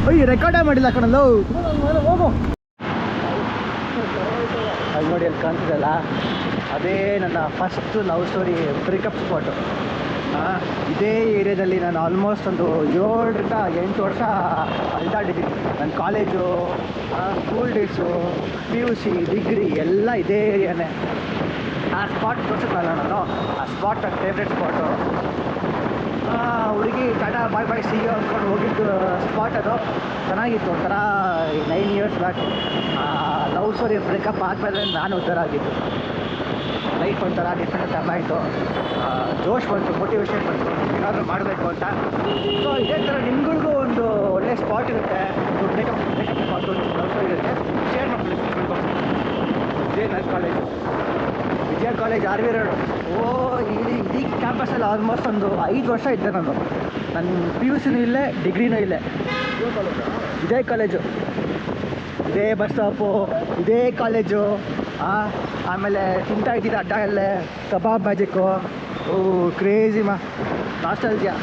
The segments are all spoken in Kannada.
ಅಯ್ಯ ರೆಕಾರ್ಡೇ ಮಾಡಿಲ್ಲ ಕಣಲ್ಲ ಹೋಗು. ಅಲ್ಲಿ ನೋಡಿ ಅಲ್ಲಿ ಕಾಣ್ತಿದಲ್ಲ, ಅದೇ ನನ್ನ first love story breakup spot. ಇದೇ ಏರಿಯಾದಲ್ಲಿ ನಾನು ಆಲ್ಮೋಸ್ಟ್ ಒಂದು 7ರಿಂದ 8 ವರ್ಷ ಅಲ್ದಾಡಿದ್ದೀನಿ. ನನ್ನ college, school days, PUC, degree ಎಲ್ಲ ಇದೇ ಏರಿಯಾನೇ. ಆ ಸ್ಪಾಟ್ ತೋರಿಸಿದ್ನಲ್ಲ ನಾನು, ಆ ಸ್ಪಾಟ್ ನನ್ನ ಫೇವ್ರೆಟ್ ಸ್ಪಾಟು. ಹುಡುಗಿ ಟಾಟಾ ಬಾಯ್ ಬಾಯ್ ಸಿ ಯು ಅಂದ್ಕೊಂಡು ಹೋಗಿದ್ದು ಸ್ಪಾಟ್ ಅದು. ಚೆನ್ನಾಗಿತ್ತು. ಒಂಥರ 9 years back love story breakup ಆದಮೇಲೆ ನಾನು ಉದ್ಧಾರ ಆಗಿದ್ದು. ಲೈಫ್ ಒಂಥರ ಡಿಫ್ರೆಂಟ್ ಟರ್ನ್ ಆಯಿತು. ಜೋಶ್ ಬಂತು, ಮೋಟಿವೇಶನ್ ಬಂತು, ಏನಾದರೂ ಮಾಡಬೇಕು ಅಂತ. ಸೊ ಇದೇ ಥರ ನಿಮ್ಗಳಿಗೂ ಒಂದು ಒಳ್ಳೆಯ ಸ್ಪಾಟ್ ಇರುತ್ತೆ, ಒಂದು ಬ್ರೇಕಪ್ ಸ್ಪಾಟು, ಲವ್ ಸ್ಟೋರಿ ಇರುತ್ತೆ, ಶೇರ್ ಮಾಡ್ಕೊಳ್ಳಿ. ಇದೇ ನನ್ನ ಕಾಲೇಜು, ವಿಜಯ ಕಾಲೇಜ್, RV ರೋಡು. ಇಡೀ ಕ್ಯಾಂಪಸಲ್ಲಿ ಆಲ್ಮೋಸ್ಟ್ ಒಂದು 5 ವರ್ಷ ಇದ್ದೆ ನಾನು. ನನ್ನ PUCನೂ ಇಲ್ಲೇ, ಡಿಗ್ರಿನೂ ಇಲ್ಲೇ. ಇದೇ ಕಾಲೇಜು, ಇದೇ ಬಸ್ ಸ್ಟಾಪು, ಇದೇ ಕಾಲೇಜು. ಆಮೇಲೆ ತಿಂತಾ ಇದ್ದಿದ್ದು ಅಡ್ಡ ಎಲ್ಲೇ ಕಬಾಬ್ ಮ್ಯಾಜಿಕ್ಕು. Crazy nostalgia.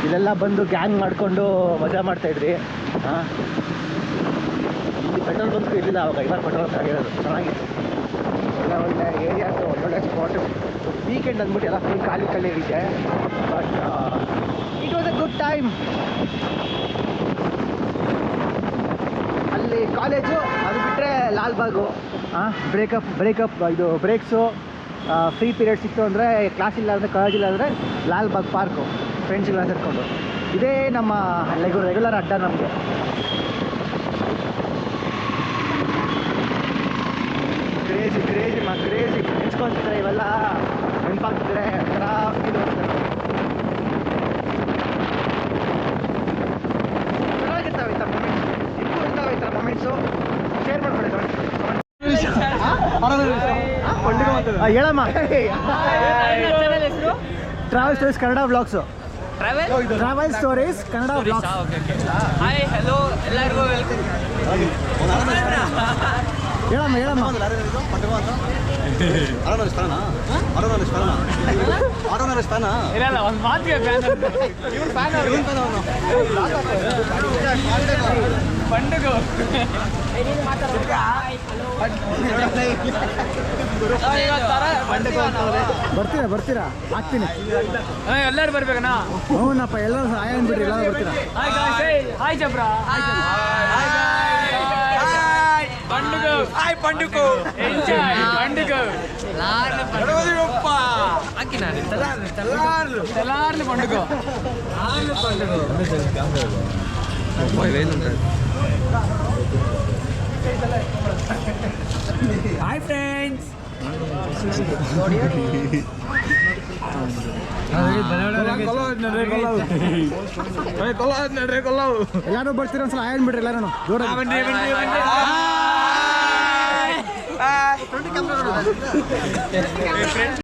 ಇಲ್ಲೆಲ್ಲ ಬಂದು ಗ್ಯಾಂಗ್ ಮಾಡಿಕೊಂಡು ಮಜಾ ಮಾಡ್ತಾಯಿದ್ರಿ. ಇಲ್ಲಿ ಪೆಟ್ರೋಲ್ ಬಂಕ್ ಇರಲಿಲ್ಲ ಅವಾಗ, ಇವಾಗ ಪೆಟ್ರೋಲ್ ಆಗಿರೋದು. ಚೆನ್ನಾಗಿತ್ತು, ಒಳ್ಳೆ ಏರಿಯಾಸು, ಒಳ್ಳೊಳ್ಳೆ ಸ್ಪಾಟು. ವೀಕೆಂಡ್ ಅಂದ್ಬಿಟ್ಟು ಎಲ್ಲ ಫುಲ್ ಖಾಲಿ ಇರುತ್ತೆ. But it was A good time. ಅಲ್ಲಿ ಕಾಲೇಜು, ಅದು ಬಿಟ್ಟರೆ ಲಾಲ್ಬಾಗು. ಬ್ರೇಕಪ್ ಇದು ಬ್ರೇಕ್ಸು, ಫ್ರೀ ಪೀರಿಯಡ್ ಸಿಕ್ತು ಅಂದರೆ, ಕ್ಲಾಸ್ ಇಲ್ಲ ಅಂದರೆ, ಕಾಲೇಜ್ ಇಲ್ಲ ಅಂದರೆ ಲಾಲ್ಬಾಗ್ ಪಾರ್ಕು ಫ್ರೆಂಡ್ಸ್ಗಳ ಸೇರಿಕೊಂಡು. ಇದೇ ನಮ್ಮ ರೆಗ್ಯುಲರ್ ಅಡ್ಡ ನಮಗೆ. ಕ್ರೇಜಿ ನೆನ್ಸ್ಕೊತಿದ್ರೆ ಇವೆಲ್ಲ ನೆನಪಾಗ್ತಿದ್ರೆ ಒಂಥರ ಫೀಲ್ ಹೋಗ್ತಾರೆ. ಚೆನ್ನಾಗಿರ್ತಾವೆ ಈ ಥರ ಮೊಮೆಂಟ್ಸ್, ನಿಮಗೂ ಇರ್ತಾವೆ ಈ ಥರ ಮೊಮೆಂಟ್ಸು. ಶೇರ್ ಮಾಡ್ಕೊಳ್ಳಿ. ಹೇಳಮ್ಮ. Travel stories Kannada vlogs. Travel stories Kannada vlogs. Hi, hello, ಎಲ್ಲರಿಗೂ ವೆಲ್ಕಮ್. ಹೇಳಮ್ಮ ಇರಲ್ಲ ಒಂದು ಮಾತಿಗೆ ಪಂಡುಗು ಬರ್ತೀರಾ ಹಾಕ್ತೀನಿ. ಎಲ್ಲರೂ ಬರ್ಬೇಕಣ್ಣ. ಹ್ಞೂನಪ್ಪ, ಎಲ್ಲರೂ ಹಾಯ್ ಅಂದ್ಬಿಟ್ರಿ, ಎಲ್ಲರೂ ಬರ್ತೀರಾ. ಹಾಯ್ ಜಬ್ರಾ. పండుగ హాయ్ పండుగ ఎంజాయ్ పండుగ రోజుప్ప అక్కినాని తెల్లార్లు పండుగ హాయ్ ఫ్రెండ్స్. ಎಲ್ಲಾರು ಬರ್ತೀರ ಒಂದ್ಸಲ ಹಾಯ್ ಅಂದ್ಬಿಟ್ರಿ ಎಲ್ಲಾರು.